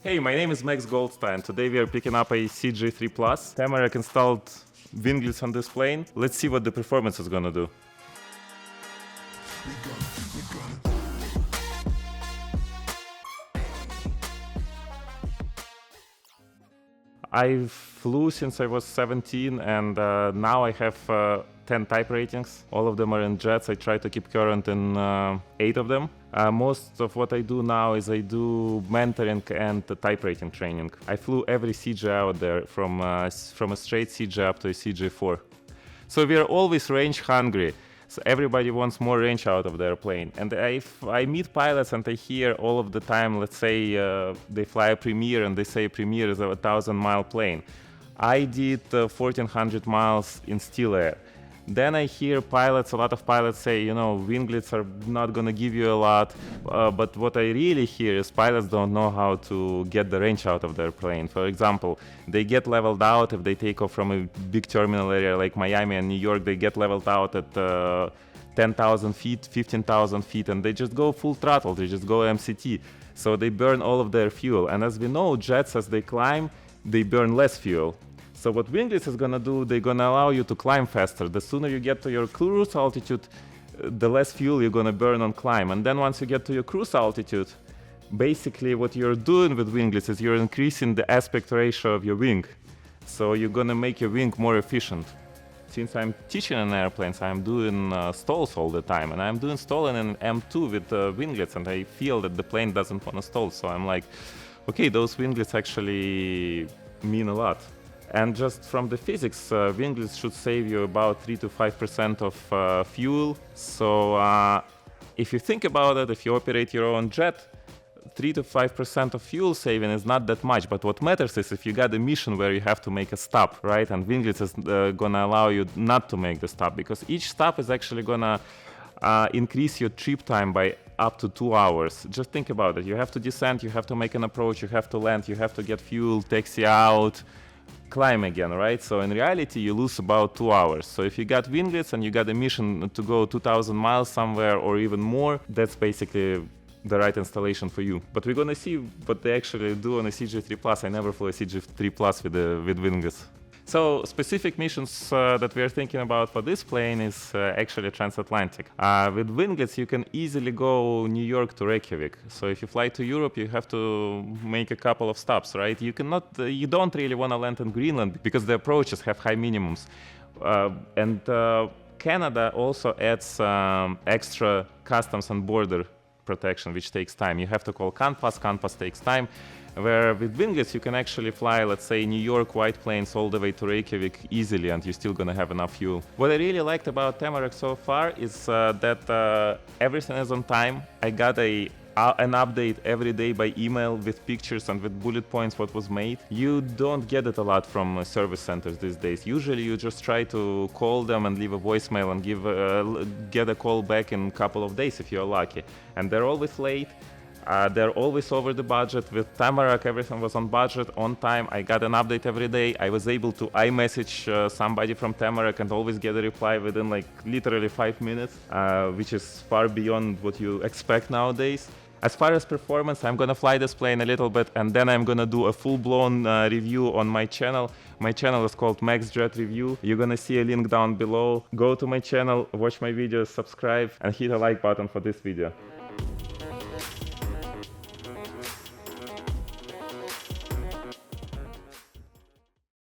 Hey, my name is Max Goldstein. Today we are picking up a CG3 Plus. Tamarack installed winglets on this plane. Let's see what the performance is gonna do. I flew since I was 17 and now I have 10 type ratings. All of them are in jets. I try to keep current in 8 of them. Most of what I do now is I do mentoring and type rating training. I flew every CG out there from a straight CG up to a CG4. So we are always range hungry. So everybody wants more range out of their plane. And I meet pilots and I hear all of the time, let's say they fly a Premier and they say Premier is a 1,000-mile plane. I did 1,400 miles in still air. Then I hear a lot of pilots say, you know, winglets are not gonna give you a lot, but what I really hear is pilots don't know how to get the range out of their plane. For example, they get leveled out if they take off from a big terminal area like Miami and New York. They get leveled out at 10,000 feet, 15,000 feet, and they just go full throttle, they just go MCT. So they burn all of their fuel. And as we know, jets, as they climb, they burn less fuel. So what winglets is gonna do, they're gonna allow you to climb faster. The sooner you get to your cruise altitude, the less fuel you're gonna burn on climb. And then once you get to your cruise altitude, basically what you're doing with winglets is you're increasing the aspect ratio of your wing. So you're gonna make your wing more efficient. Since I'm teaching in airplanes, I'm doing stalls all the time. And I'm doing stalling in M2 with winglets, and I feel that the plane doesn't wanna stall. So I'm like, okay, those winglets actually mean a lot. And just from the physics, winglets should save you about 3 to 5% of fuel. So if you think about it, if you operate your own jet, 3 to 5% of fuel saving is not that much. But what matters is if you got a mission where you have to make a stop, right? And winglets is gonna allow you not to make the stop, because each stop is actually gonna increase your trip time by up to 2 hours. Just think about it. You have to descend, you have to make an approach, you have to land, you have to get fuel, taxi out, climb again, right? So in reality, you lose about 2 hours. So if you got winglets and you got a mission to go 2,000 miles somewhere or even more, that's basically the right installation for you. But we're gonna see what they actually do on a CG3 Plus. I never flew a CG3 Plus with winglets. So specific missions that we are thinking about for this plane is actually transatlantic. With winglets, you can easily go New York to Reykjavik. So if you fly to Europe, you have to make a couple of stops, right? You don't really want to land in Greenland because the approaches have high minimums. Canada also adds extra customs and border protection, which takes time. You have to call CANPAS. CANPAS takes time. Where with winglets you can actually fly, let's say, New York White Plains all the way to Reykjavik easily, and you're still gonna have enough fuel. What I really liked about Tamarack so far is that everything is on time. I got an update every day by email with pictures and with bullet points what was made. You don't get it a lot from service centers these days. Usually you just try to call them and leave a voicemail and get a call back in a couple of days if you're lucky. And they're always late. They're always over the budget. With Tamarack, everything was on budget, on time. I got an update every day. I was able to iMessage somebody from Tamarack and always get a reply within like literally 5 minutes, which is far beyond what you expect nowadays. As far as performance, I'm gonna fly this plane a little bit and then I'm gonna do a full-blown review on my channel. My channel is called Max Jet Review. You're gonna see a link down below. Go to my channel, watch my videos, subscribe, and hit a like button for this video.